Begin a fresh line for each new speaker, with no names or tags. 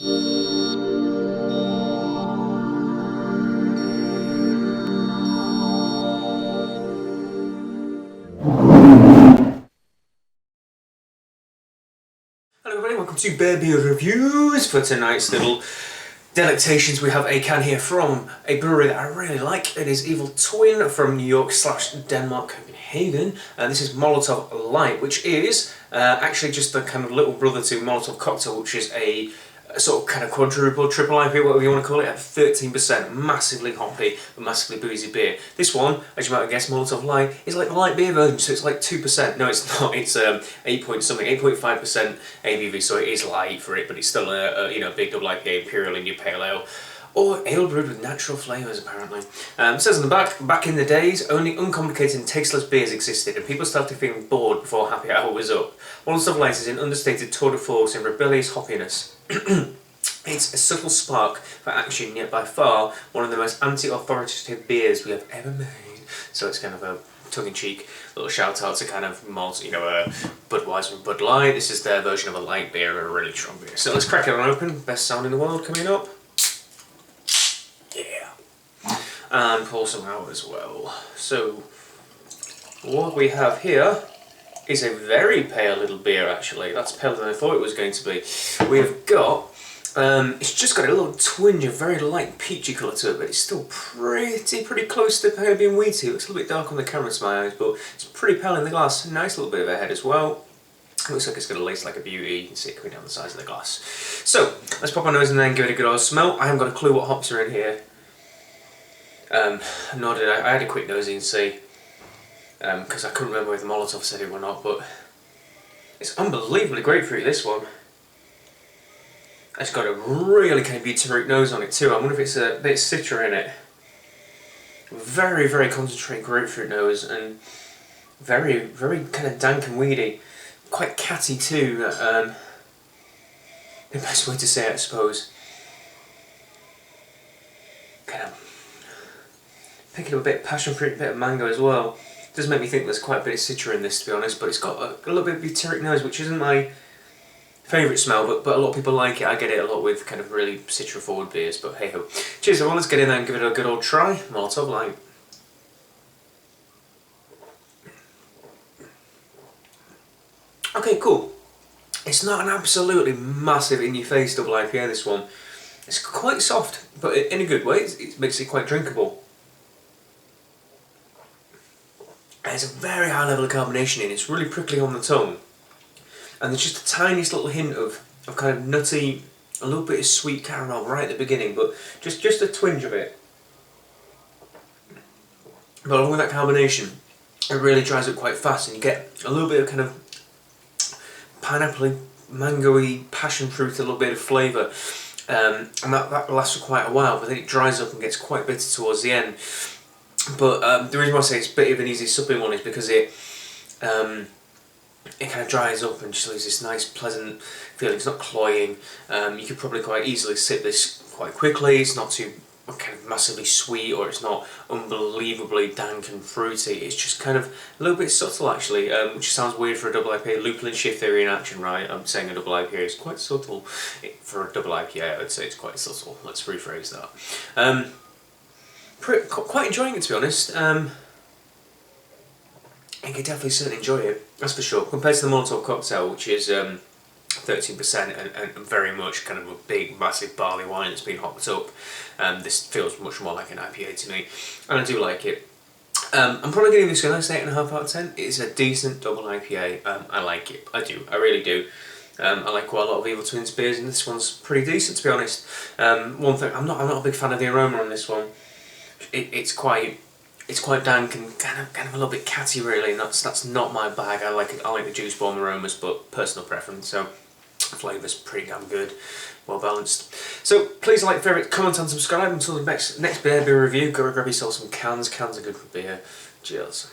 Hello everybody, welcome to Bear Beer Reviews. For tonight's little delectations we have a can here from a brewery that I really like. It is Evil Twin from New York / Denmark, Copenhagen. This is Molotov Lite, which is actually just the kind of little brother to Molotov Cocktail, which is a sort of kind of quadruple, triple IPA, whatever you want to call it, at 13%, massively hoppy, but massively boozy beer. This one, as you might have guessed, Molotov Lite, is like the light beer version, so it's like 2%. No, it's not. It's 8.5% ABV, so it is light for it, but it's still a big double IPA, Imperial India Pale Ale. Or ale brewed with natural flavours, apparently. It says on the back in the days, only uncomplicated and tasteless beers existed, and people started feeling bored before happy hour was up. Molotov Lite is an understated tour de force in rebellious hoppiness. It's a subtle spark for action, yet by far one of the most anti-authoritative beers we have ever made. So it's kind of a tongue-in-cheek little shout out to kind of malt, Budweiser and Bud Light. This is their version of a light beer, a really strong beer. So let's crack it on open. Best sound in the world coming up. Yeah. And pour some out as well. So what we have here is a very pale little beer, actually. That's paler than I thought it was going to be. We've got, it's just got a little twinge of very light peachy colour to it, but it's still pretty close to pale being wheaty. It looks a little bit dark on the camera to my eyes, but it's pretty pale in the glass. Nice little bit of a head as well. It looks like it's going to lace like a beauty. You can see it coming down the sides of the glass. So, let's pop our nose in there and give it a good old smell. I haven't got a clue what hops are in here. Nor did I. I had a quick nosy and see. Because I couldn't remember whether Molotov said it or not, but it's unbelievably grapefruity, this one. It's got a really kind of butyric nose on it too. I wonder if it's a bit of citra in it. Very, very concentrated grapefruit nose, and very, very kind of dank and weedy. Quite catty too. The best way to say it, I suppose. Kind of picking up a bit of passion fruit, a bit of mango as well. It does make me think there's quite a bit of citra in this, to be honest, but it's got a little bit of butyric nose, which isn't my favourite smell, but a lot of people like it. I get it a lot with kind of really citra-forward beers, but hey-ho. Cheers everyone, let's get in there and give it a good old try. Molotov Lite. Okay, cool. It's not an absolutely massive in-your-face double IPA, this one. It's quite soft, but in a good way. It makes it quite drinkable. There's a very high level of carbonation in it. It's really prickly on the tongue. And there's just the tiniest little hint of kind of nutty, a little bit of sweet caramel right at the beginning, but just a twinge of it. But along with that carbonation, it really dries up quite fast, and you get a little bit of kind of pineapple-y, mango-y, passion fruit, a little bit of flavour. And that lasts for quite a while, but then it dries up and gets quite bitter towards the end. But the reason why I say it's a bit of an easy supping one is because it kind of dries up and just leaves this nice pleasant feeling. It's not cloying. You could probably quite easily sip this quite quickly. It's not too kind of massively sweet, or it's not unbelievably dank and fruity. It's just kind of a little bit subtle, actually, which sounds weird for a double IPA. Lupulin shift theory in action, right? I'm saying a double IPA is quite subtle. For a double IPA, I would say it's quite subtle. Let's rephrase that. Quite enjoying it, to be honest. I could definitely certainly enjoy it, that's for sure. Compared to the Molotov Cocktail, which is 13% and very much kind of a big, massive barley wine that's been hopped up, this feels much more like an IPA to me, and I do like it. I'm probably giving this a nice 8.5 out of 10. It's a decent double IPA. I like it. I do. I really do. I like quite a lot of Evil Twins beers, and this one's pretty decent, to be honest. One thing, I'm not a big fan of the aroma on this one. It's quite dank and kind of a little bit catty, really, and that's not my bag. I like the juice bomb aromas, but personal preference. So flavour's pretty damn good, well balanced. So please like, favourite, comment and subscribe. Until the next beer review, go grab yourself some cans. Cans are good for beer. Cheers.